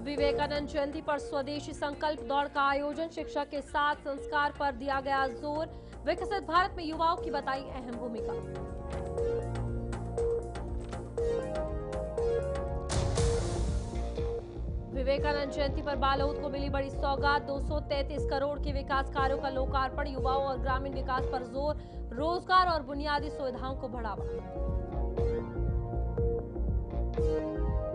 विवेकानंद जयंती पर स्वदेशी संकल्प दौड़ का आयोजन, शिक्षा के साथ संस्कार पर दिया गया जोर। विकसित भारत में युवाओं की बताई अहम भूमिका। विवेकानंद जयंती पर बालोद को मिली बड़ी सौगात, 233 करोड़ के विकास कार्यों का लोकार्पण। युवाओं और ग्रामीण विकास पर जोर, रोजगार और बुनियादी सुविधाओं को बढ़ावा।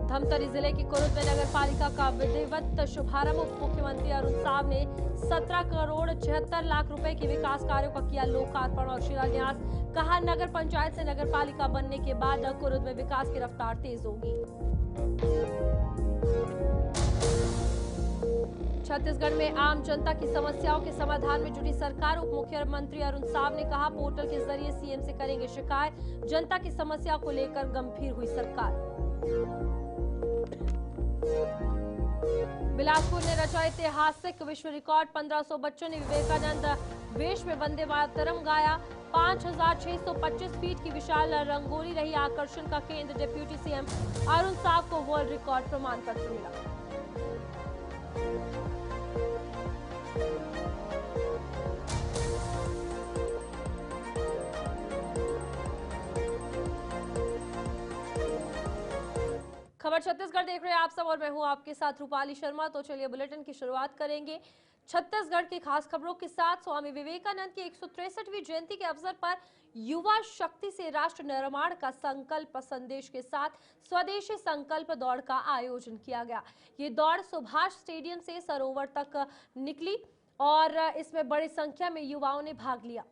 धमतरी जिले की कुरुद में नगर पालिका का विधिवत शुभारंभ। उप मुख्यमंत्री अरुण साव ने 17 करोड़ 76 लाख रुपए के विकास कार्यों का किया लोकार्पण और शिलान्यास। कहा, नगर पंचायत से नगर पालिका बनने के बाद कुरुद में विकास की रफ्तार तेज होगी। छत्तीसगढ़ में आम जनता की समस्याओं के समाधान में जुटी सरकार। उप मुख्यमंत्री अरुण साव ने कहा, पोर्टल के जरिए सीएम से करेंगे शिकायत। जनता की समस्या को लेकर गंभीर हुई सरकार। बिलासपुर ने रचा ऐतिहासिक विश्व रिकॉर्ड, 1500 बच्चों ने विवेकानंद वेश में वंदे मातरम गाया। 5625 फीट की विशाल रंगोली रही आकर्षण का केंद्र। डिप्यूटी सीएम अरुण साव को वर्ल्ड रिकॉर्ड प्रमाण पत्र मिला। खबर छत्तीसगढ़ देख रहे हैं आप सब और मैं हूं आपके साथ रूपाली शर्मा। तो चलिए बुलेटिन की शुरुआत करेंगे छत्तीसगढ़ की खास खबरों के साथ। स्वामी विवेकानंद की 163वीं जयंती के अवसर पर युवा शक्ति से राष्ट्र निर्माण का संकल्प संदेश के साथ स्वदेशी संकल्प दौड़ का आयोजन किया गया। ये दौड़ सुभाष स्टेडियम से सरोवर तक निकली और इसमें बड़ी संख्या में युवाओं ने भाग लिया।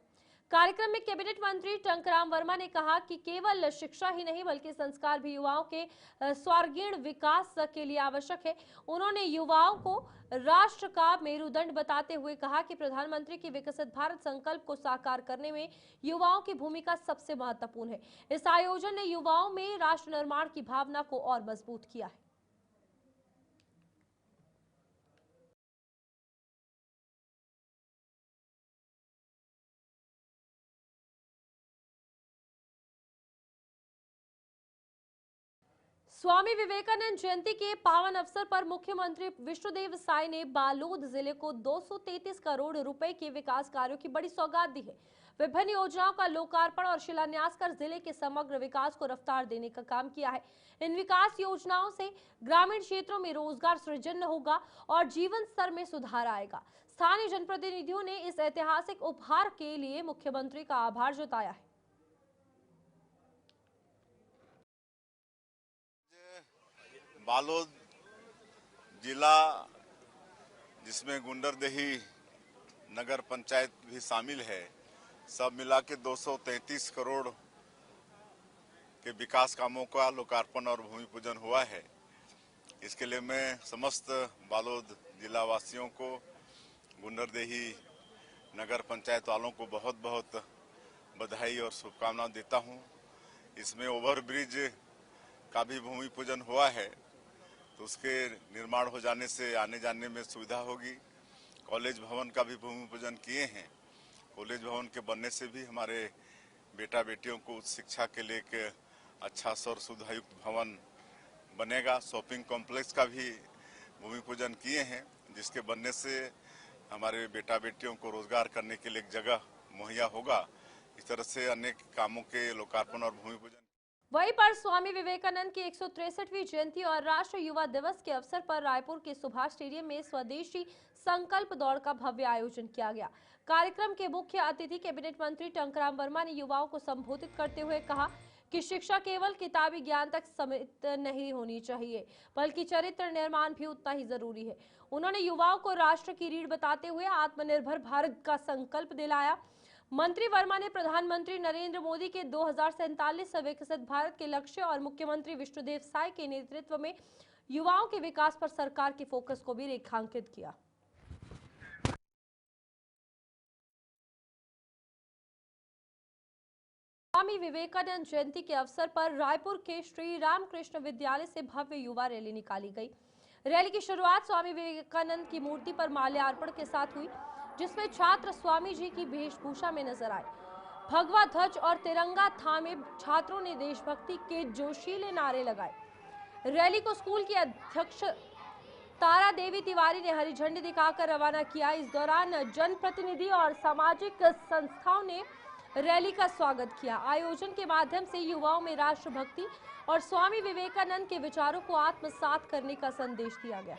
कार्यक्रम में कैबिनेट मंत्री टंकराम वर्मा ने कहा कि केवल शिक्षा ही नहीं बल्कि संस्कार भी युवाओं के सर्वांगीण विकास के लिए आवश्यक है। उन्होंने युवाओं को राष्ट्र का मेरुदंड बताते हुए कहा कि प्रधानमंत्री की विकसित भारत संकल्प को साकार करने में युवाओं की भूमिका सबसे महत्वपूर्ण है। इस आयोजन ने युवाओं में राष्ट्र निर्माण की भावना को और मजबूत किया है। स्वामी विवेकानंद जयंती के पावन अवसर पर मुख्यमंत्री विष्णुदेव साय ने बालोद जिले को 233 करोड़ रुपए के विकास कार्यों की बड़ी सौगात दी है। विभिन्न योजनाओं का लोकार्पण और शिलान्यास कर जिले के समग्र विकास को रफ्तार देने का काम किया है। इन विकास योजनाओं से ग्रामीण क्षेत्रों में रोजगार सृजन होगा और जीवन स्तर में सुधार आएगा। स्थानीय जनप्रतिनिधियों ने इस ऐतिहासिक उपहार के लिए मुख्यमंत्री का आभार जताया है। बालोद जिला, जिसमें गुंडरदेही नगर पंचायत भी शामिल है, सब मिला के 233 करोड़ के विकास कामों का लोकार्पण और भूमि पूजन हुआ है। इसके लिए मैं समस्त बालोद जिला वासियों को, गुंडरदेही नगर पंचायत वालों को बहुत बहुत बधाई और शुभकामनाएं देता हूं। इसमें ओवरब्रिज का भी भूमि पूजन हुआ है, तो उसके निर्माण हो जाने से आने जाने में सुविधा होगी। कॉलेज भवन का भी भूमि पूजन किए हैं। कॉलेज भवन के बनने से भी हमारे बेटा बेटियों को उच्च शिक्षा के लिए एक अच्छा सौर सुविधायुक्त भवन बनेगा। शॉपिंग कॉम्प्लेक्स का भी भूमि पूजन किए हैं, जिसके बनने से हमारे बेटा बेटियों को रोजगार करने के लिए एक जगह मुहैया होगा। इस तरह से अनेक कामों के लोकार्पण और भूमि पूजन। वहीं पर स्वामी विवेकानंद की 163वीं जयंती और राष्ट्रीय युवा दिवस के अवसर पर रायपुर के सुभाष स्टेडियम में स्वदेशी संकल्प दौड़ का भव्य आयोजन किया गया। कार्यक्रम के मुख्य अतिथि कैबिनेट मंत्री टंकराम वर्मा ने युवाओं को संबोधित करते हुए कहा कि शिक्षा केवल किताबी ज्ञान तक सीमित नहीं होनी चाहिए, बल्कि चरित्र निर्माण भी उतना ही जरूरी है। उन्होंने युवाओं को राष्ट्र की रीढ़ बताते हुए आत्मनिर्भर भारत का संकल्प दिलाया। मंत्री वर्मा ने प्रधानमंत्री नरेंद्र मोदी के 2047 विकसित भारत के लक्ष्य और मुख्यमंत्री विष्णुदेव साय के नेतृत्व में युवाओं के विकास पर सरकार के फोकस को भी रेखांकित किया। स्वामी विवेकानंद जयंती के अवसर पर रायपुर के श्री रामकृष्ण विद्यालय से भव्य युवा रैली निकाली गई। रैली की शुरुआत स्वामी विवेकानंद की मूर्ति पर माल्यार्पण के साथ हुई, जिसमें छात्र स्वामी जी की वेशभूषा में नजर आए। भगवा ध्वज और तिरंगा थामे छात्रों ने देशभक्ति के जोशीले नारे लगाए। रैली को स्कूल की अध्यक्ष तारा देवी तिवारी ने हरी झंडी दिखाकर रवाना किया। इस दौरान जनप्रतिनिधि और सामाजिक संस्थाओं ने रैली का स्वागत किया। आयोजन के माध्यम से युवाओं में राष्ट्रभक्ति और स्वामी विवेकानंद के विचारों को आत्मसात करने का संदेश दिया गया।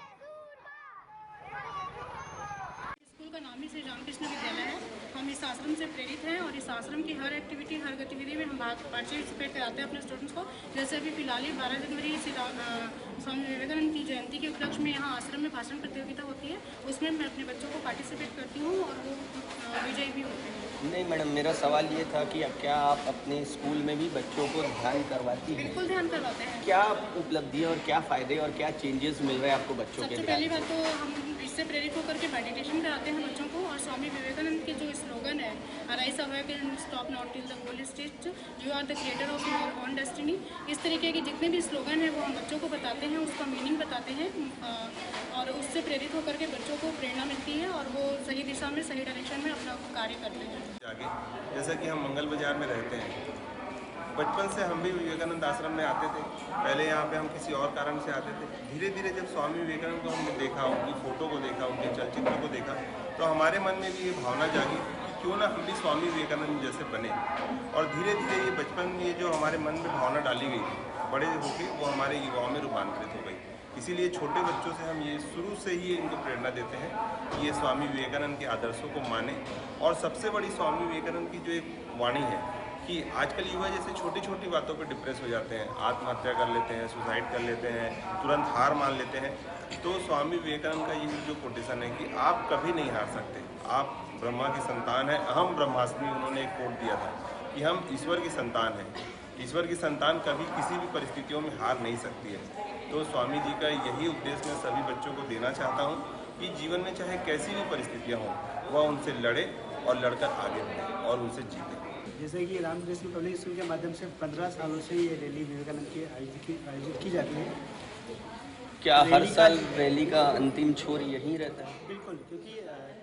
स्कूल का नाम ही श्री रामकृष्ण विद्यालय है। हम इस आश्रम से प्रेरित हैं और इस आश्रम की हर एक्टिविटी, हर गतिविधि में हम पार्टिसिपेट कराते हैं अपने स्टूडेंट्स को। जैसे अभी फिलहाल 12 जनवरी स्वामी विवेकानंद की जयंती के उपलक्ष्य में यहाँ आश्रम में भाषण प्रतियोगिता होती है, उसमें मैं अपने बच्चों को पार्टिसिपेट करती हूँ और वो विजयी भी होते हैं। नहीं मैडम, मेरा सवाल ये था कि क्या आप अपने स्कूल में भी बच्चों को ध्यान करवाती हैं? बिल्कुल ध्यान करवाते हैं। क्या उपलब्धियाँ और क्या फ़ायदे और क्या चेंजेस मिल रहे हैं आपको बच्चों के? सबसे पहली बात तो हम इससे प्रेरित होकर के मेडिटेशन कराते हैं बच्चों को, और स्वामी विवेकानंद के जो स्लोगन है, arise awake and stop not till the goal stage, you are the creator of your own destiny, इस तरीके के जितने भी स्लोगन हैं वो हम बच्चों को बताते हैं, उसका मीनिंग बताते हैं और उससे प्रेरित होकर के बच्चों को प्रेरणा मिलती है और वो सही दिशा में, सही डायरेक्शन में अपना कार्य करते हैं। आगे जैसा कि हम मंगल बाजार में रहते हैं, बचपन से हम भी विवेकानंद आश्रम में आते थे। पहले यहाँ पे हम किसी और कारण से आते थे। धीरे धीरे जब स्वामी विवेकानंद को हमने देखा, उनकी फ़ोटो को देखा, उनके चलचित्र को देखा, तो हमारे मन में भी ये भावना जागी कि क्यों ना हम भी स्वामी विवेकानंद जैसे बने। और धीरे धीरे ये बचपन में ये जो हमारे मन में भावना डाली गई थी, बड़े होकर वो हमारे युवाओं में रूपांतरित हो गई। इसीलिए छोटे बच्चों से हम ये शुरू से ही इनको प्रेरणा देते हैं कि ये स्वामी विवेकानंद के आदर्शों को माने। और सबसे बड़ी स्वामी विवेकानंद की जो एक वाणी है कि आजकल युवा जैसे छोटी छोटी बातों पर डिप्रेस हो जाते हैं, आत्महत्या कर लेते हैं, सुसाइड कर लेते हैं, तुरंत हार मान लेते हैं। तो स्वामी विवेकानंद का यही जो कोटेशन है कि आप कभी नहीं हार सकते, आप ब्रह्मा की संतान है, अहम ब्रह्मास्मि। उन्होंने एक कोट दिया था कि हम ईश्वर की संतान हैं। ईश्वर की संतान कभी किसी भी परिस्थितियों में हार नहीं सकती है। तो स्वामी जी का यही उपदेश मैं सभी बच्चों को देना चाहता हूँ कि जीवन में चाहे कैसी भी परिस्थितियाँ हों, वह उनसे लड़े और लड़कर आगे बढ़े और उनसे जीते। जैसे कि रामकृष्ण पब्लिक स्कूल के माध्यम से 15 सालों से ये रैली विवेकानंद की आयोजित की जाती है। क्या हर साल रैली का अंतिम छोर यहीं रहता है? बिल्कुल, क्योंकि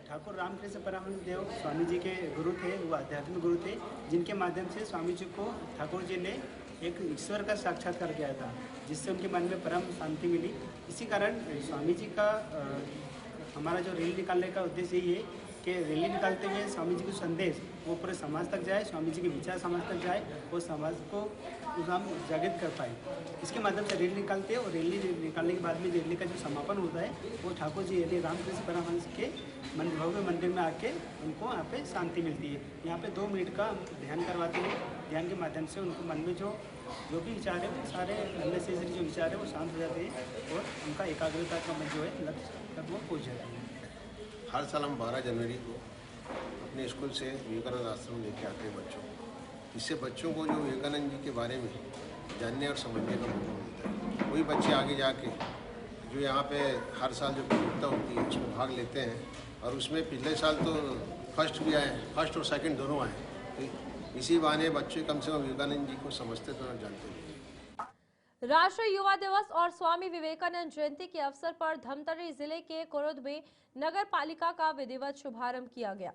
ठाकुर रामकृष्ण परमहंस देव स्वामी जी के गुरु थे, वो आध्यात्मिक गुरु थे, जिनके माध्यम से स्वामी जी को ठाकुर जी ने एक ईश्वर का साक्षात्कार किया था, जिससे उनके मन में परम शांति मिली। इसी कारण स्वामी जी का हमारा जो रैली निकालने का उद्देश्य यही है कि रैली निकालते हुए स्वामी जी का संदेश वो पूरे समाज तक जाए, स्वामी जी के विचार समाज तक जाए, वो समाज को हम जागृत कर पाए। इसके माध्यम से रैली निकालते हैं और रैली निकालने के बाद में रैली का जो समापन होता है वो ठाकुर जी यानी रामकृष्ण परमहंस के भव्य मंदिर में आके उनको यहाँ पे शांति मिलती है। यहाँ पे 2 मिनट का ध्यान करवाते हैं। ध्यान के माध्यम से उनको मन में जो भी विचार है वो सारे अननेसेसरी जो विचार है वो शांत हो जाते हैं और उनका एकाग्रता का जो है लक्ष्य तक वो पहुँच जाते हैं। हर साल हम 12 जनवरी को अपने स्कूल से विवेकानंद आश्रम लेके आते हैं बच्चों को। इससे बच्चों को जो विवेकानंद जी के बारे में जानने और समझने का मौका मिलता है। वही बच्चे आगे जाके जो यहाँ पे हर साल जो प्रतियोगिता होती है उसमें भाग लेते हैं और उसमें पिछले साल तो फर्स्ट भी आए, फर्स्ट और सेकंड दोनों आए। तो इसी बहाने बच्चे कम से कम विवेकानंद जी को समझते तो जानते हैं। राष्ट्रीय युवा दिवस और स्वामी विवेकानंद जयंती के अवसर पर धमतरी जिले के कुरुद में नगर पालिका का विधिवत शुभारंभ किया गया।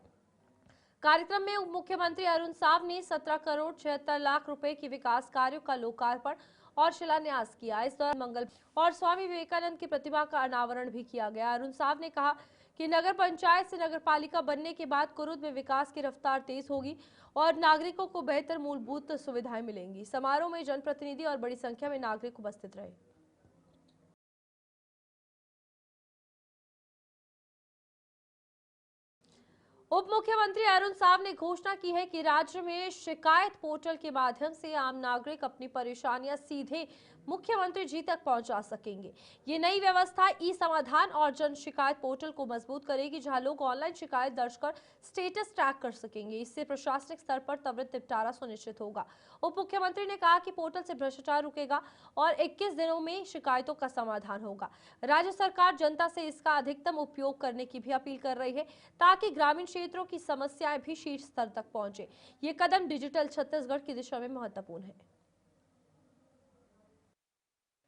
कार्यक्रम में उप मुख्यमंत्री अरुण साव ने 17 करोड़ 76 लाख रुपए की विकास कार्यों का लोकार्पण और शिलान्यास किया। इस दौरान मंगल और स्वामी विवेकानंद की प्रतिमा का अनावरण भी किया गया। अरुण साव ने कहा कि नगर पंचायत से नगर पालिका बनने के बाद कुरुद में विकास की रफ्तार तेज होगी और नागरिकों को बेहतर मूलभूत सुविधाएं मिलेंगी। समारोह में जनप्रतिनिधि और बड़ी संख्या में नागरिक उपस्थित रहे। उप मुख्यमंत्री अरुण साव ने घोषणा की है कि राज्य में शिकायत पोर्टल के माध्यम से आम नागरिक अपनी परेशानियां सीधे मुख्यमंत्री जी तक पहुंचा सकेंगे। ये नई व्यवस्था ई समाधान और जन शिकायत पोर्टल को मजबूत करेगी, जहां लोग ऑनलाइन शिकायत दर्ज कर स्टेटस ट्रैक कर सकेंगे। इससे प्रशासनिक स्तर पर त्वरित निपटारा सुनिश्चित होगा। उप मुख्यमंत्री ने कहा कि पोर्टल से भ्रष्टाचार रुकेगा और 21 दिनों में शिकायतों का समाधान होगा। राज्य सरकार जनता से इसका अधिकतम उपयोग करने की भी अपील कर रही है, ताकि ग्रामीण क्षेत्रों की समस्याएं भी शीर्ष स्तर तक पहुंचे। ये कदम डिजिटल छत्तीसगढ़ की दिशा में महत्वपूर्ण है।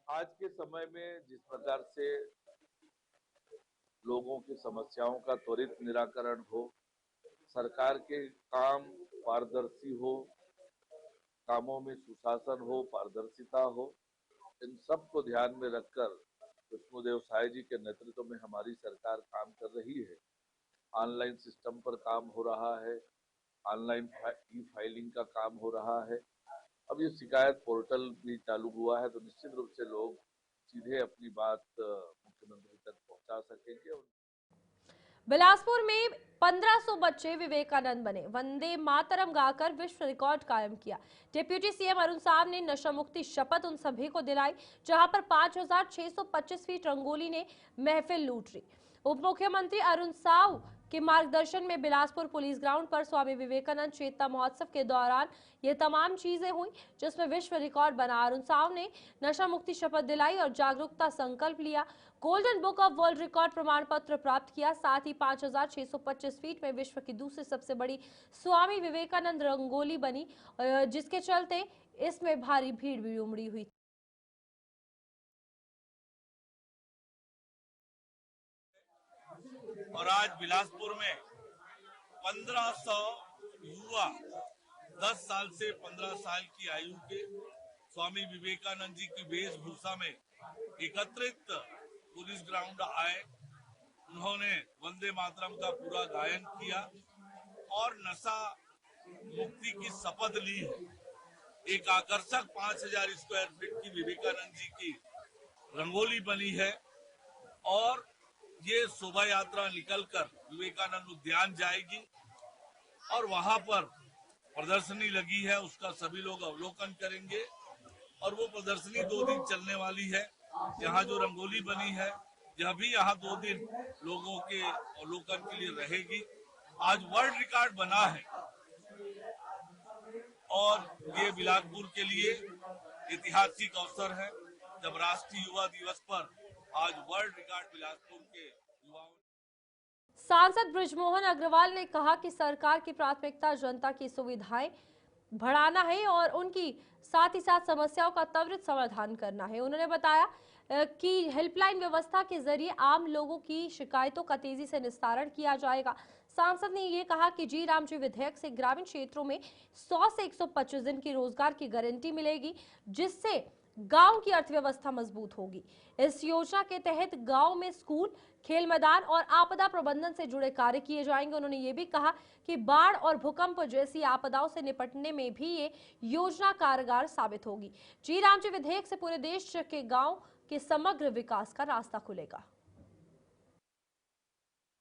आज के समय में जिस प्रकार से लोगों की समस्याओं का त्वरित निराकरण हो, सरकार के काम पारदर्शी हो, कामों में सुशासन हो, पारदर्शिता हो, इन सब को ध्यान में रखकर विष्णुदेव साय जी के नेतृत्व में हमारी सरकार काम कर रही है। ऑनलाइन सिस्टम पर काम हो रहा है, ऑनलाइन ई फाइलिंग का काम हो रहा है। अब ये शिकायत पोर्टल भी चालू हुआ है, तो निश्चित रूप से लोग सीधे अपनी बात मुख्यमंत्री तक पहुंचा सकेंगे। बिलासपुर में 1500 बच्चे विवेकानंद बने, वंदे मातरम गाकर विश्व रिकॉर्ड कायम किया। डिप्यूटी सीएम अरुण साव ने नशा मुक्ति शपथ उन सभी को दिलाई, जहां पर 5625 फीट रंगोली ने महफिल लूट ली। उप मुख्यमंत्री अरुण साव के मार्गदर्शन में बिलासपुर पुलिस ग्राउंड पर स्वामी विवेकानंद चेतना महोत्सव के दौरान ये तमाम चीजें हुई, जिसमें विश्व रिकॉर्ड बना। अरुण साव ने नशा मुक्ति शपथ दिलाई और जागरूकता संकल्प लिया। Golden book of world record प्रमाण पत्र प्राप्त किया। साथ ही 5625 फीट में विश्व की दूसरी सबसे बड़ी स्वामी विवेकानंद रंगोली बनी, जिसके चलते इसमें भारी भीड़ भी उमड़ी हुई। और आज बिलासपुर में 1500 युवा 10 साल से 15 साल की आयु के स्वामी विवेकानंद जी की वेशभूषा में एकत्रित पुलिस ग्राउंड आए। उन्होंने वंदे मातरम का पूरा गायन किया और नशा मुक्ति की शपथ ली है। एक आकर्षक 5000 स्क्वायर फीट की विवेकानंद जी की रंगोली बनी है और ये शोभा यात्रा निकलकर विवेकानंद उद्यान जाएगी और वहां पर प्रदर्शनी लगी है, उसका सभी लोग अवलोकन करेंगे। और वो प्रदर्शनी 2 दिन चलने वाली है। यहाँ जो रंगोली बनी है यह भी यहाँ 2 दिन लोगों के अवलोकन के लिए रहेगी। आज वर्ल्ड रिकॉर्ड बना है और ये बिलासपुर के लिए ऐतिहासिक अवसर है, जब राष्ट्रीय युवा दिवस पर आज वर्ल्ड रिकॉर्ड बिलासपुर के युवाओं। सांसद बृजमोहन अग्रवाल ने कहा कि सरकार की प्राथमिकता जनता की सुविधाएं बढ़ाना है और उनकी साथ ही साथ समस्याओं का त्वरित समाधान करना है। उन्होंने बताया कि हेल्पलाइन व्यवस्था के जरिए आम लोगों की शिकायतों का तेजी से निस्तारण किया जाएगा। सांसद ने ये कहा कि जी राम जी विधेयक से ग्रामीण क्षेत्रों में 100 से 125 दिन की रोजगार की गारंटी मिलेगी, जिससे गांव की अर्थव्यवस्था मजबूत होगी। इस योजना के तहत गांव में स्कूल, खेल मैदान और आपदा प्रबंधन से जुड़े कार्य किए जाएंगे। उन्होंने ये भी कहा कि बाढ़ और भूकंप जैसी आपदाओं से निपटने में भी ये योजना कारगर साबित होगी। जी राम जी विधेयक से पूरे देश के गांव के समग्र विकास का रास्ता खुलेगा।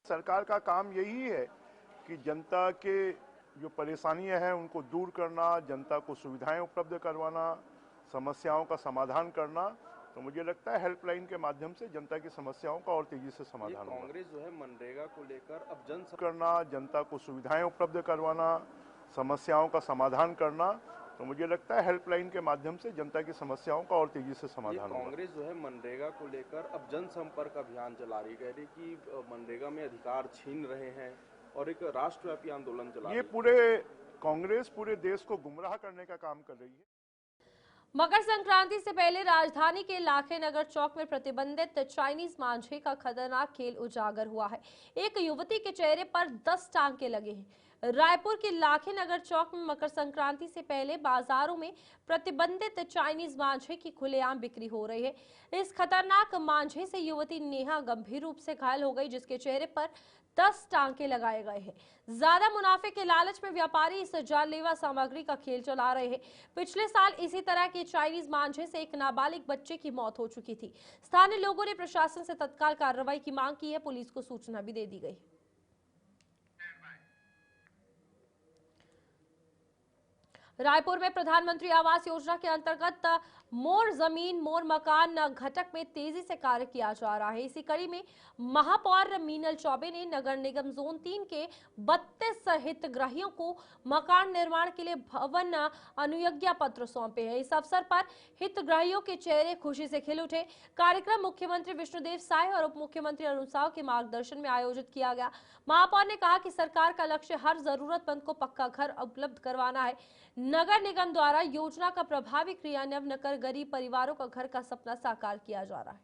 सरकार का काम यही है कि जनता के जो परेशानियां हैं उनको दूर करना, जनता को सुविधाएं उपलब्ध करवाना, समस्याओं का समाधान करना। तो मुझे लगता है हेल्पलाइन के माध्यम से जनता की समस्याओं का और तेजी से समाधान होगा। कांग्रेस जो है मनरेगा को लेकर अब करना, जनता को सुविधाएं उपलब्ध करवाना, समस्याओं का समाधान करना। तो मुझे लगता है हेल्पलाइन के माध्यम से जनता की समस्याओं का और तेजी से समाधान होगा। कांग्रेस जो है मनरेगा को लेकर अब जनसंपर्क अभियान चला रही, कह रही कि मनरेगा में अधिकार छीन रहे हैं और एक राष्ट्रव्यापी आंदोलन चला रही है। ये पूरे कांग्रेस पूरे देश को गुमराह करने का काम कर रही है। मकर संक्रांति से पहले राजधानी के लाखे नगर चौक में प्रतिबंधित चाइनीज मांझे का खतरनाक खेल उजागर हुआ है। एक युवती के चेहरे पर 10 टांके लगे हैं। रायपुर के लाखे नगर चौक में मकर संक्रांति से पहले बाजारों में प्रतिबंधित चाइनीज मांझे की खुलेआम बिक्री हो रही है। इस खतरनाक मांझे से युवती नेहा गंभीर रूप से घायल हो गई, जिसके चेहरे पर 10 टांके लगाए गए हैं। ज्यादा मुनाफे के लालच में व्यापारी इस जानलेवा सामग्री का खेल चला रहे हैं। पिछले साल इसी तरह के चाइनीज मांझे से एक नाबालिग बच्चे की मौत हो चुकी थी। स्थानीय लोगों ने प्रशासन से तत्काल कार्रवाई की मांग की है। पुलिस को सूचना भी दे दी गई। रायपुर में प्रधानमंत्री आवास योजना के अंतर्गत मोर जमीन मोर मकान घटक में तेजी से कार्य किया जा रहा है। इसी कड़ी में महापौर मीनल चौबे ने नगर निगम जोन 3 के 32 हितग्राहियों को मकान निर्माण के लिए भवन अनुज्ञा पत्र सौंपे हैं। इस अवसर पर हितग्राहियों के चेहरे खुशी से खिल उठे। कार्यक्रम मुख्यमंत्री विष्णुदेव साय और उप मुख्यमंत्री अरुण साव के मार्गदर्शन में आयोजित किया गया। महापौर ने कहा कि सरकार का लक्ष्य हर जरूरतमंद को पक्का घर उपलब्ध करवाना है। नगर निगम द्वारा योजना का प्रभावी क्रियान्वयन कर गरीब परिवारों का घर का सपना साकार किया जा रहा है।